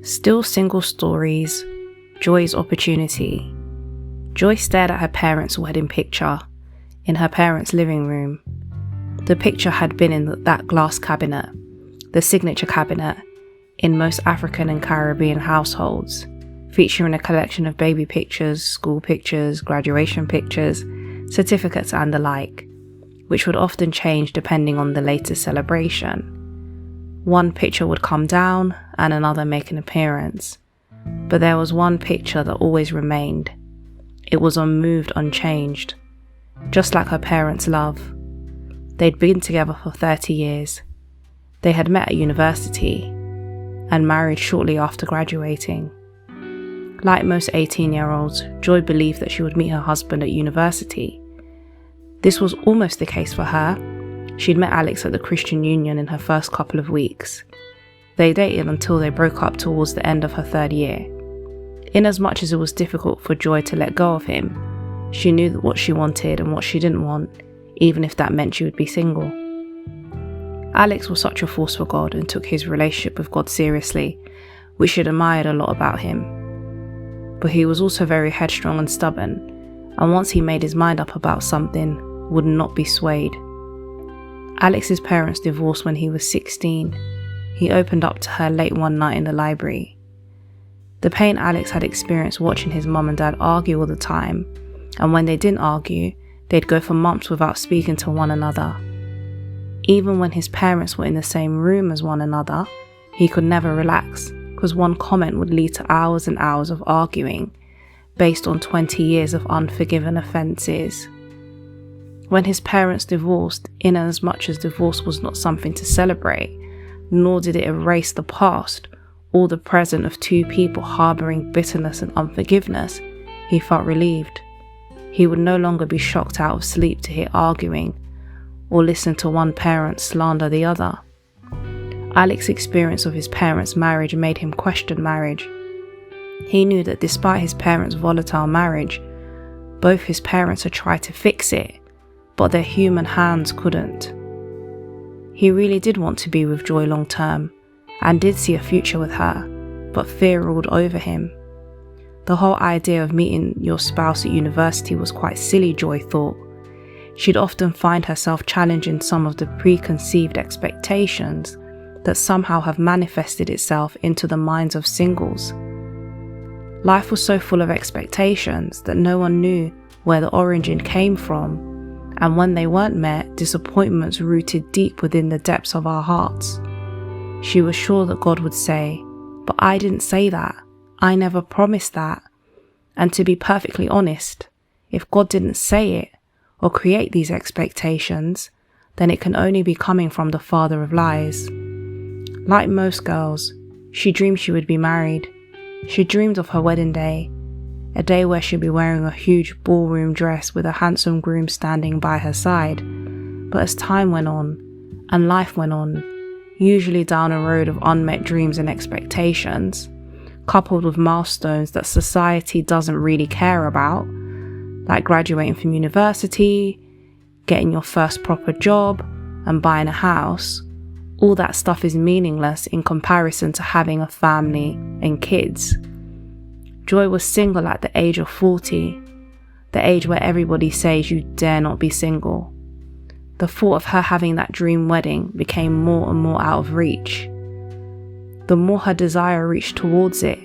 Still single stories, Joy's opportunity. Joy stared at her parents' wedding picture in her parents' living room. The picture had been in that glass cabinet, the signature cabinet, in most African and Caribbean households, featuring a collection of baby pictures, school pictures, graduation pictures, certificates and the like, which would often change depending on the latest celebration. One picture would come down and another make an appearance, but there was one picture that always remained. It was unmoved, unchanged, just like her parents' love. They'd been together for 30 years. They had met at university and married shortly after graduating. Like most 18-year-olds, Joy believed that she would meet her husband at university. This was almost the case for her. She'd met Alex at the Christian Union in her first couple of weeks. They dated until they broke up towards the end of her third year. Inasmuch as it was difficult for Joy to let go of him, she knew what she wanted and what she didn't want, even if that meant she would be single. Alex was such a force for God and took his relationship with God seriously, which she'd admired a lot about him. But he was also very headstrong and stubborn, and once he made his mind up about something, would not be swayed. Alex's parents divorced when he was 16. He opened up to her late one night in the library. The pain Alex had experienced watching his mum and dad argue all the time, and when they didn't argue, they'd go for months without speaking to one another. Even when his parents were in the same room as one another, he could never relax, because one comment would lead to hours and hours of arguing, based on 20 years of unforgiven offences. When his parents divorced, inasmuch as divorce was not something to celebrate, nor did it erase the past or the present of two people harbouring bitterness and unforgiveness, he felt relieved. He would no longer be shocked out of sleep to hear arguing or listen to one parent slander the other. Alex's experience of his parents' marriage made him question marriage. He knew that despite his parents' volatile marriage, both his parents had tried to fix it, but their human hands couldn't. He really did want to be with Joy long term, and did see a future with her, but fear ruled over him. The whole idea of meeting your spouse at university was quite silly, Joy thought. She'd often find herself challenging some of the preconceived expectations that somehow have manifested itself into the minds of singles. Life was so full of expectations that no one knew where the origin came from, and when they weren't met, disappointments rooted deep within the depths of our hearts. She was sure that God would say, "But I didn't say that. I never promised that." And to be perfectly honest, if God didn't say it or create these expectations, then it can only be coming from the father of lies. Like most girls, she dreamed she would be married. She dreamed of her wedding day, a day where she'd be wearing a huge ballroom dress with a handsome groom standing by her side. But as time went on, and life went on, usually down a road of unmet dreams and expectations, coupled with milestones that society doesn't really care about, like graduating from university, getting your first proper job, and buying a house, all that stuff is meaningless in comparison to having a family and kids. Joy was single at the age of 40, the age where everybody says you dare not be single. The thought of her having that dream wedding became more and more out of reach. The more her desire reached towards it,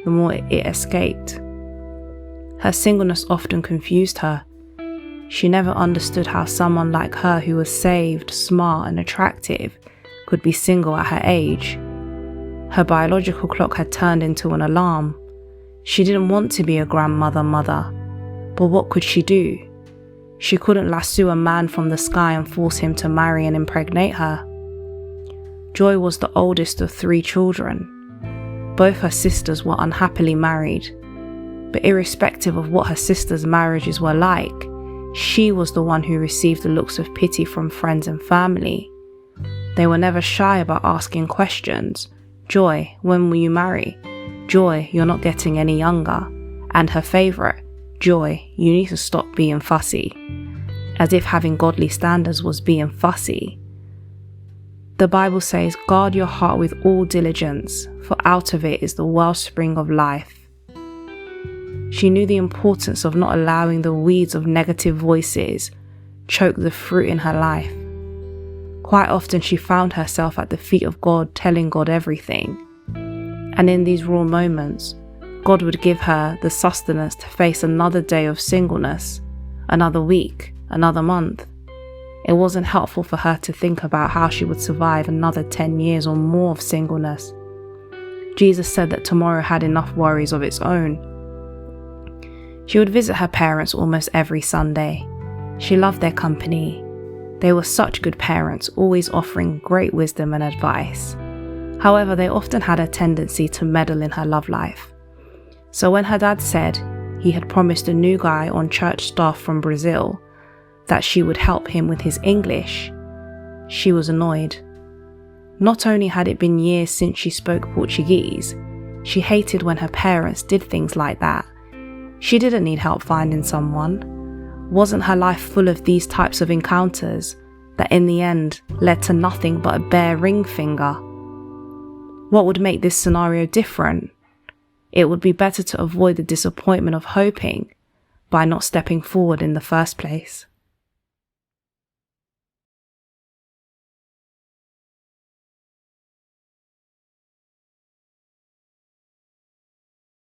the more it escaped. Her singleness often confused her. She never understood how someone like her, who was saved, smart and attractive, could be single at her age. Her biological clock had turned into an alarm. She didn't want to be a mother, but what could she do? She couldn't lasso a man from the sky and force him to marry and impregnate her. Joy was the oldest of 3 children. Both her sisters were unhappily married, but irrespective of what her sisters' marriages were like, she was the one who received the looks of pity from friends and family. They were never shy about asking questions. "Joy, when will you marry? Joy, you're not getting any younger." And her favourite, "Joy, you need to stop being fussy." As if having godly standards was being fussy. The Bible says, "Guard your heart with all diligence, for out of it is the wellspring of life." She knew the importance of not allowing the weeds of negative voices choke the fruit in her life. Quite often she found herself at the feet of God, telling God everything. And in these raw moments, God would give her the sustenance to face another day of singleness, another week, another month. It wasn't helpful for her to think about how she would survive another 10 years or more of singleness. Jesus said that tomorrow had enough worries of its own. She would visit her parents almost every Sunday. She loved their company. They were such good parents, always offering great wisdom and advice. However, they often had a tendency to meddle in her love life. So when her dad said he had promised a new guy on church staff from Brazil that she would help him with his English, she was annoyed. Not only had it been years since she spoke Portuguese, she hated when her parents did things like that. She didn't need help finding someone. Wasn't her life full of these types of encounters that in the end led to nothing but a bare ring finger? What would make this scenario different? It would be better to avoid the disappointment of hoping by not stepping forward in the first place.